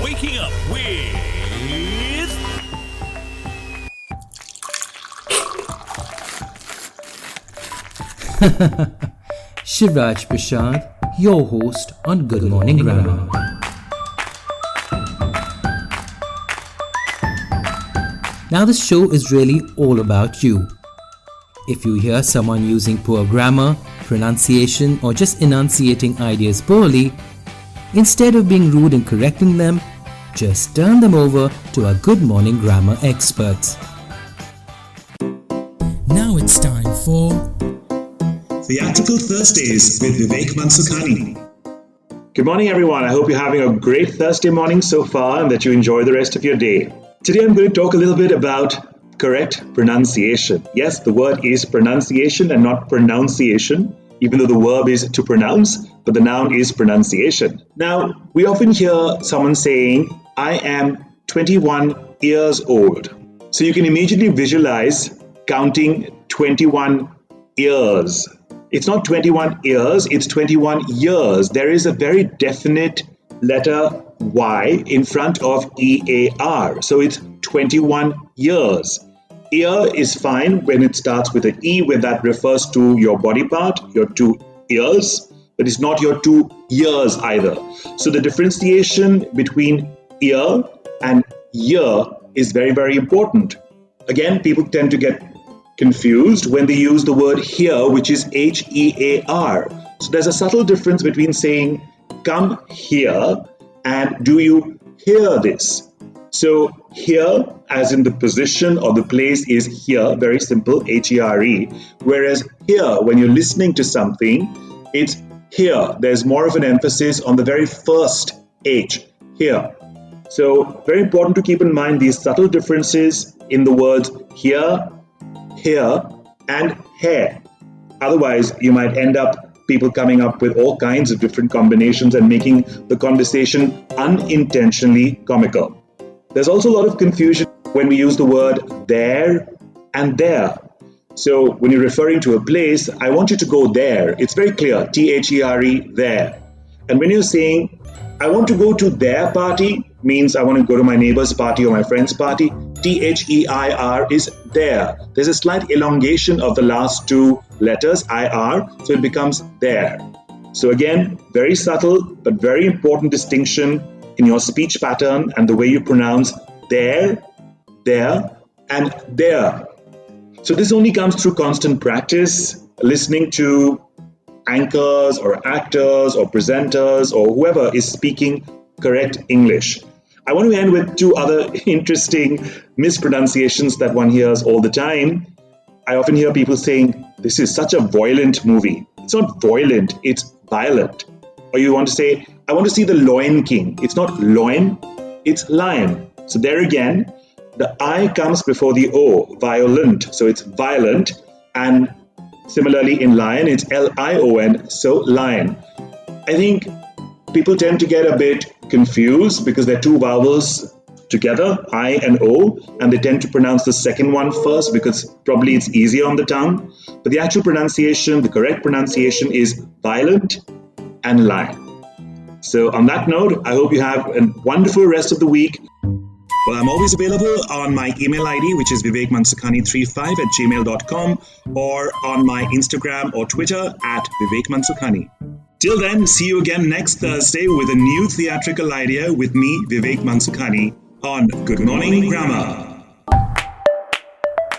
Waking up with Shivraj Prashad, your host on Good Morning Grammar. Now this show is really all about you. If you hear someone using poor grammar, pronunciation or just enunciating ideas poorly, instead of being rude and correcting them, just turn them over to our Good Morning Grammar experts. Now it's time for Theatrical Thursdays with Vivek Mansukhani. Good morning, everyone. I hope you're having a great Thursday morning so far and that you enjoy the rest of your day. Today, I'm going to talk a little bit about correct pronunciation. Yes, the word is pronunciation and not pronunciation, even though the verb is to pronounce, but the noun is pronunciation. Now, we often hear someone saying, I am 21 years old. So you can immediately visualize counting 21 years. It's not 21 years, it's 21 years. There is a very definite letter Y in front of EAR. So it's 21 years. Ear is fine when it starts with an E, when that refers to your body part, your two ears, but it's not your 2 years either. So the differentiation between ear and year is very, very important. Again, people tend to get confused when they use the word hear, which is HEAR. So there's a subtle difference between saying come here and do you hear this? So here, as in the position or the place, is here, very simple, HERE. Whereas here, when you're listening to something, it's here. There's more of an emphasis on the very first H, here. So very important to keep in mind these subtle differences in the words here, and hair. Otherwise, you might end up people coming up with all kinds of different combinations and making the conversation unintentionally comical. There's also a lot of confusion when we use the word there and there. So when you're referring to a place, I want you to go there. It's very clear, THERE, there. And when you're saying, I want to go to their party, means I want to go to my neighbor's party or my friend's party, THEIR is there. There's a slight elongation of the last two letters, IR, so it becomes there. So again, very subtle but very important distinction in your speech pattern and the way you pronounce there, and there. So this only comes through constant practice, listening to anchors or actors or presenters or whoever is speaking correct English. I want to end with two other interesting mispronunciations that one hears all the time. I often hear people saying, this is such a violent movie. It's not violent, it's violent. Or you want to say, I want to see the Lion King. It's not loin, it's lion. So there again, the I comes before the O, violent. So it's violent. And similarly in lion, it's LION, so lion. I think people tend to get a bit confused because they're two vowels together, I and O, and they tend to pronounce the second one first because probably it's easier on the tongue. But the actual pronunciation, the correct pronunciation is violent and lion. So on that note, I hope you have a wonderful rest of the week. Well, I'm always available on my email ID, which is vivekmansukhani35@gmail.com, or on my Instagram or Twitter @vivekmansukhani. Till then, see you again next Thursday with a new theatrical idea with me, Vivek Mansukhani, on Good Morning Grammar.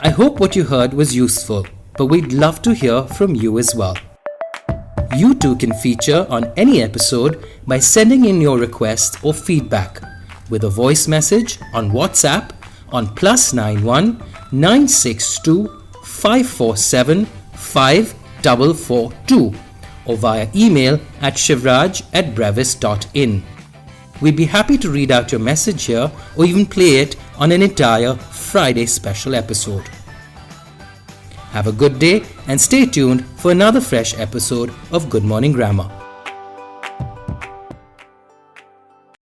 I hope what you heard was useful, but we'd love to hear from you as well. You too can feature on any episode by sending in your request or feedback with a voice message on WhatsApp on +91 962 547 5442 or via email at shivraj@brevis.in. We'd be happy to read out your message here or even play it on an entire Friday special episode. Have a good day and stay tuned for another fresh episode of Good Morning Grammar.